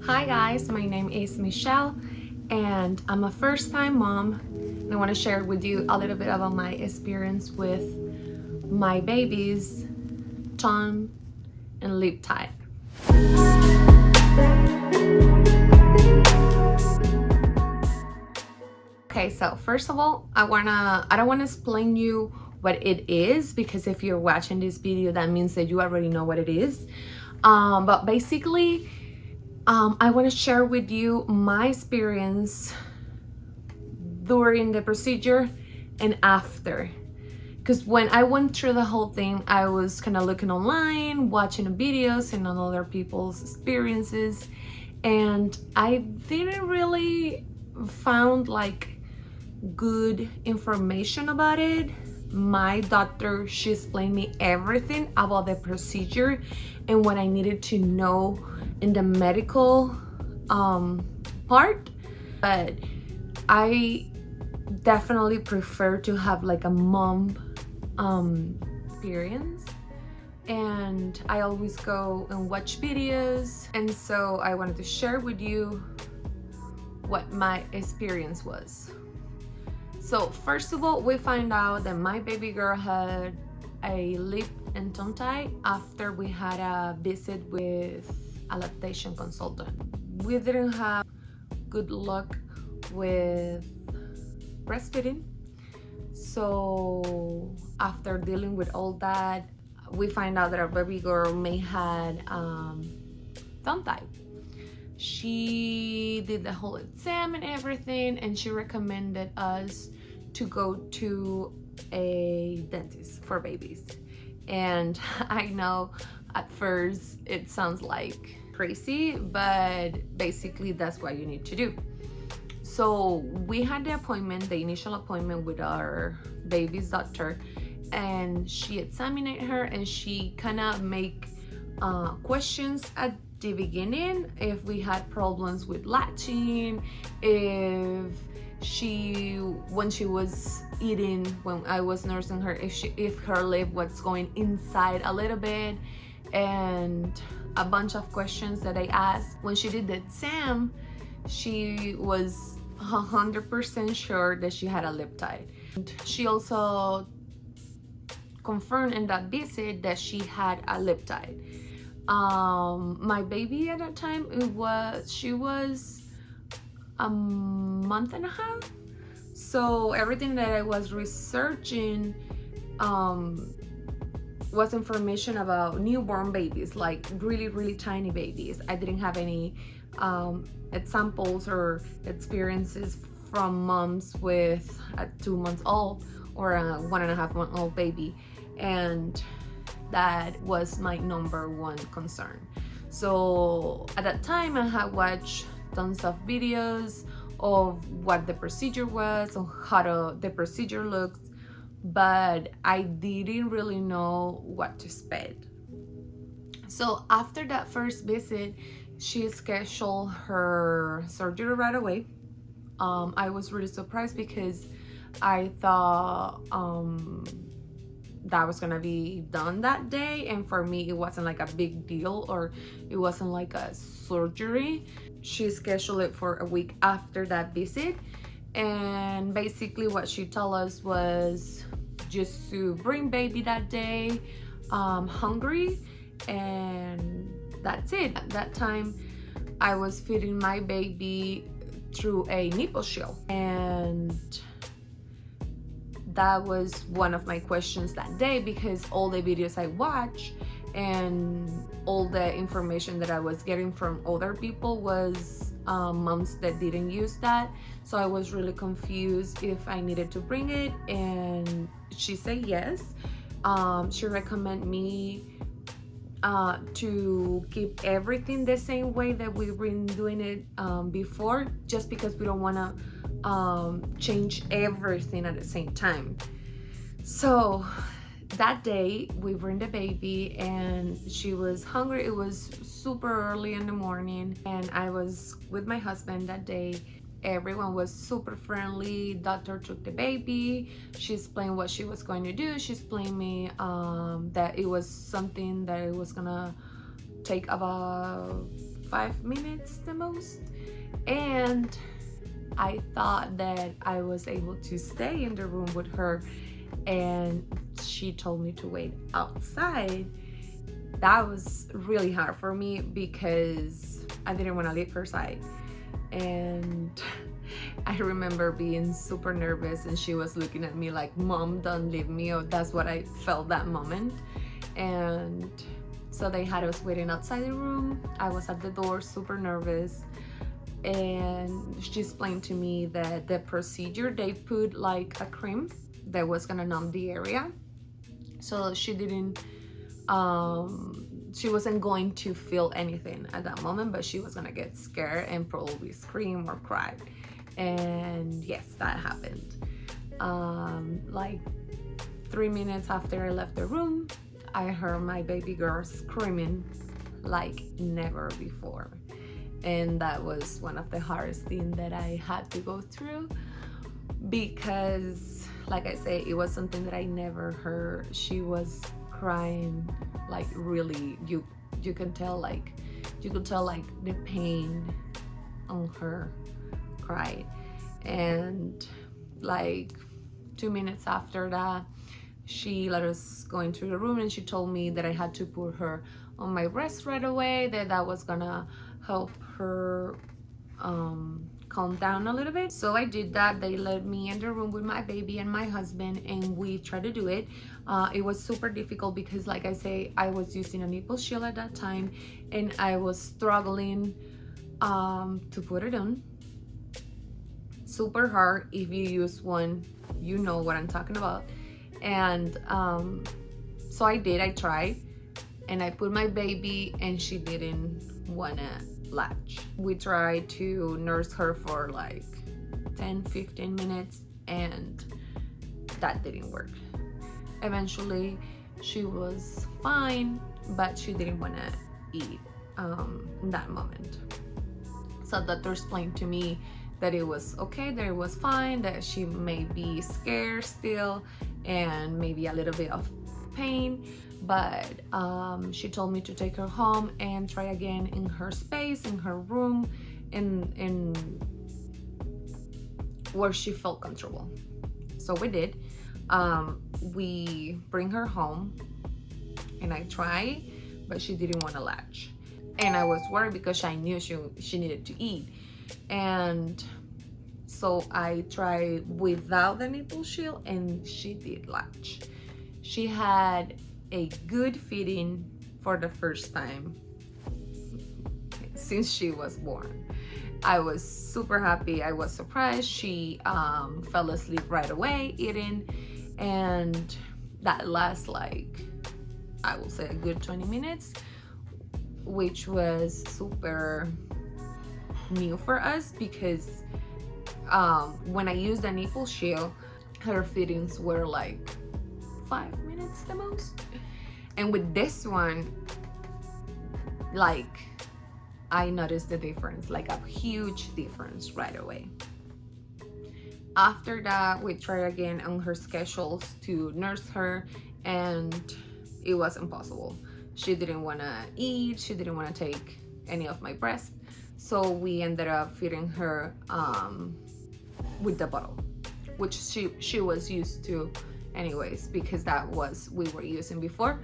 Hi guys, my name is Michelle and I'm a first-time mom, and I want to share with you a little bit about my experience with my babies tongue and lip tie. Okay, so first of all, I don't want to explain you what it is, because if you're watching this video that means that you already know what it is. But basically I want to share with you my experience during the procedure and after, because when I went through the whole thing, I was kind of looking online, watching videos and on other people's experiences, and I didn't really found like good information about it. My doctor, she explained me everything about the procedure and what I needed to know in the medical part, but I definitely prefer to have like a mom experience, and I always go and watch videos, and so I wanted to share with you what my experience was. So first of all, we find out that my baby girl had a lip and tongue tie after we had a visit with a lactation consultant. We didn't have good luck with breastfeeding, so after dealing with all that, we find out that our baby girl may had tongue tie. She did the whole exam and everything, and she recommended us to go to a dentist for babies. And I know at first it sounds like crazy, but basically that's what you need to do. So we had the appointment, the initial appointment with our baby's doctor, and she examined her, and she kind of make questions at the beginning, if we had problems with latching, if she, when she was eating, when I was nursing her, if her lip was going inside a little bit, and a bunch of questions that I asked. When she did the exam, she was 100% sure that she had a lip tie. And she also confirmed in that visit that she had a lip tie. My baby at that time, she was a month and a half, so everything that I was researching was information about newborn babies, like really tiny babies. I didn't have any examples or experiences from moms with a 2 months old or a 1.5 month old baby, and that was my number one concern. So at that time, I had watched tons of videos of what the procedure was, or how the procedure looks, but I didn't really know what to expect. So after that first visit, she scheduled her surgery right away. I was really surprised because I thought that was gonna be done that day, and for me it wasn't like a big deal, or it wasn't like a surgery. She scheduled it for a week after that visit, and basically what she told us was just to bring baby that day hungry, and that's it. At that time I was feeding my baby through a nipple shield, and that was one of my questions that day, because all the videos I watched and all the information that I was getting from other people was moms that didn't use that. So I was really confused if I needed to bring it, and she said yes. She recommended me to keep everything the same way that we've been doing it before, just because we don't want to change everything at the same time. So that day we bring the baby, and she was hungry. It was super early in the morning, and I was with my husband that day. Everyone was super friendly. Doctor took the baby. She explained what she was going to do. She explained me that it was something that it was gonna take about 5 minutes the most. And I thought that I was able to stay in the room with her, and she told me to wait outside. That was really hard for me because I didn't want to leave her side. And I remember being super nervous, and she was looking at me like, "Mom, don't leave me." Or that's what I felt that moment. And so they had us waiting outside the room. I was at the door, super nervous. And she explained to me that the procedure, they put like a cream that was gonna numb the area, so she wasn't going to feel anything at that moment, but she was gonna get scared and probably scream or cry. And yes, that happened. Like 3 minutes after I left the room, I heard my baby girl screaming like never before. And that was one of the hardest things that I had to go through, because like I say, it was something that I never heard. She was crying like really, you could tell like the pain on her cry. And like 2 minutes after that, she let us go into the room, and she told me that I had to put her on my breast right away, that was gonna help her calm down a little bit. So I did that. They let me in the room with my baby and my husband, and we tried to do it. It was super difficult because, like I say, I was using a nipple shield at that time, and I was struggling to put it on. Super hard. If you use one, you know what I'm talking about. And so I tried, and I put my baby, and she didn't wanna latch. We tried to nurse her for like 10-15 minutes, and that didn't work. Eventually she was fine, but she didn't want to eat in that moment. So the doctor explained to me that it was okay, that it was fine, that she may be scared still and maybe a little bit of pain, but she told me to take her home and try again in her space, in her room, in where she felt comfortable. So we did. We bring her home, and I tried, but she didn't want to latch. And I was worried because I knew she needed to eat. And so I tried without the nipple shield, and she did latch. She had a good feeding for the first time since she was born. I was super happy. I was surprised. She fell asleep right away eating, and that lasts like, I will say, a good 20 minutes, which was super new for us because when I used the nipple shield, her feedings were like 5 minutes the most. And with this one, like, I noticed the difference, like a huge difference right away. After that, we tried again on her schedules to nurse her, and it was impossible. She didn't want to eat. She didn't want to take any of my breast. So we ended up feeding her with the bottle, which she was used to anyways, because that was we were using before.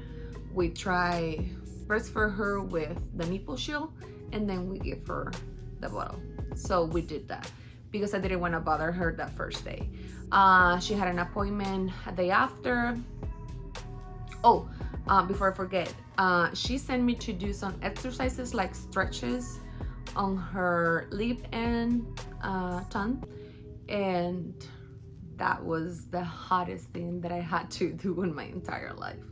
We try breastfeed her with the nipple shield, and then we give her the bottle. So we did that because I didn't want to bother her that first day. She had an appointment a day after. Oh, before I forget, she sent me to do some exercises like stretches on her lip and tongue, and that was the hardest thing that I had to do in my entire life.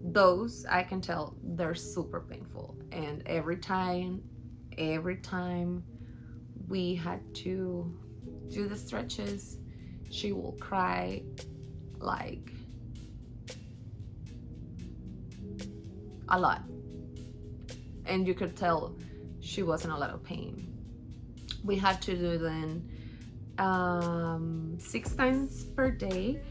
Those, I can tell, they're super painful, and every time we had to do the stretches, she will cry like a lot, and you could tell she was in a lot of pain. We had to do them 6 times per day,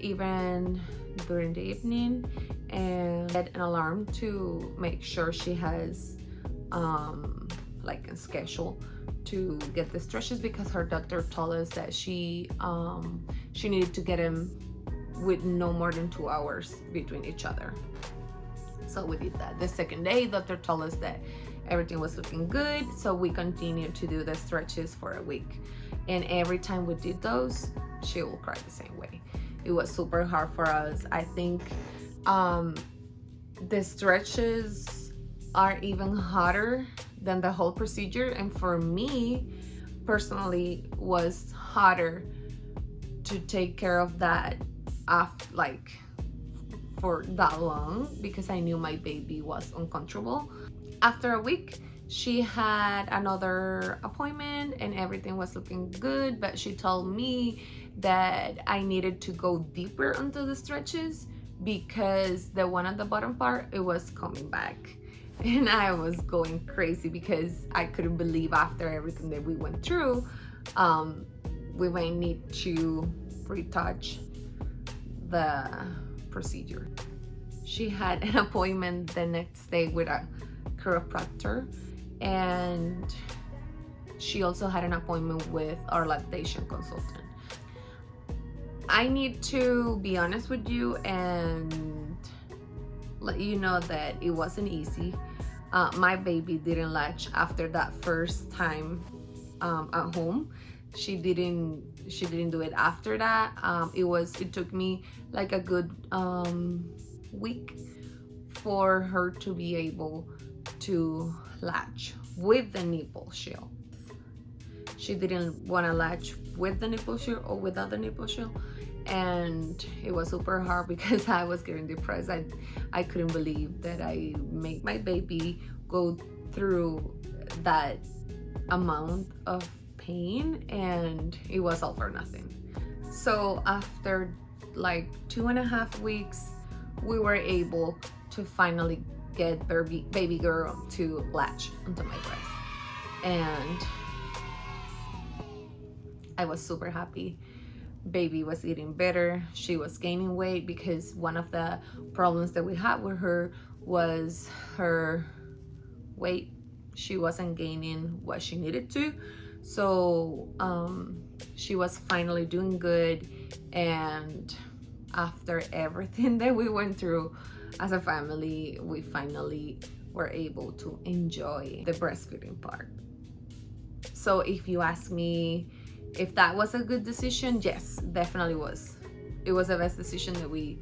even during the evening, and set an alarm to make sure she has like a schedule to get the stretches, because her doctor told us that she needed to get them with no more than 2 hours between each other. So we did that. The second day, doctor told us that everything was looking good, so we continued to do the stretches for a week. And every time we did those, she will cry the same way. It was super hard for us. I think the stretches are even harder than the whole procedure, and for me personally was harder to take care of that like for that long, because I knew my baby was uncomfortable. After a week, she had another appointment and everything was looking good, but she told me that I needed to go deeper into the stretches because the one at the bottom part, it was coming back. And I was going crazy because I couldn't believe, after everything that we went through, we might need to retouch the procedure. She had an appointment the next day with a chiropractor, and she also had an appointment with our lactation consultant. I need to be honest with you and let you know that it wasn't easy. My baby didn't latch after that first time at home. She didn't do it after that. It took me like a good week for her to be able to latch with the nipple shield. She didn't want to latch with the nipple shield or without the nipple shield, and it was super hard because I was getting depressed. I couldn't believe that I made my baby go through that amount of pain, and it was all for nothing. So after like 2.5 weeks, we were able to finally get baby girl to latch onto my breast, and I was super happy. Baby was eating better. She was gaining weight because one of the problems that we had with her was her weight. She wasn't gaining what she needed to. So she was finally doing good, and after everything that we went through as a family, we finally were able to enjoy the breastfeeding part. So if you ask me if that was a good decision, yes, definitely was. It was the best decision that we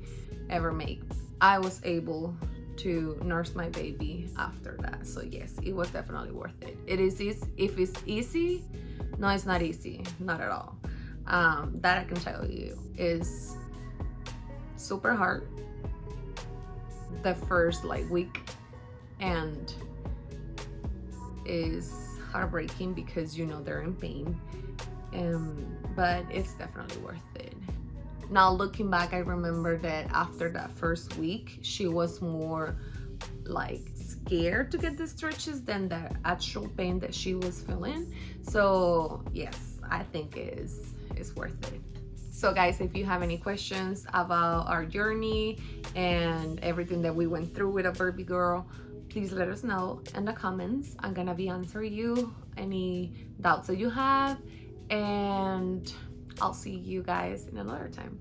ever made. I was able to nurse my baby after that, so yes, it was definitely worth it. It is easy. If it's easy, no, it's not easy, not at all. That I can tell you is super hard the first like week, and is heartbreaking because you know they're in pain, but it's definitely worth it. Now looking back, I remember that after that first week, she was more like scared to get the stretches than the actual pain that she was feeling. So yes, I think it's worth it. So guys, if you have any questions about our journey and everything that we went through with a baby girl, please let us know in the comments. I'm gonna be answering you any doubts that you have, and I'll see you guys in another time.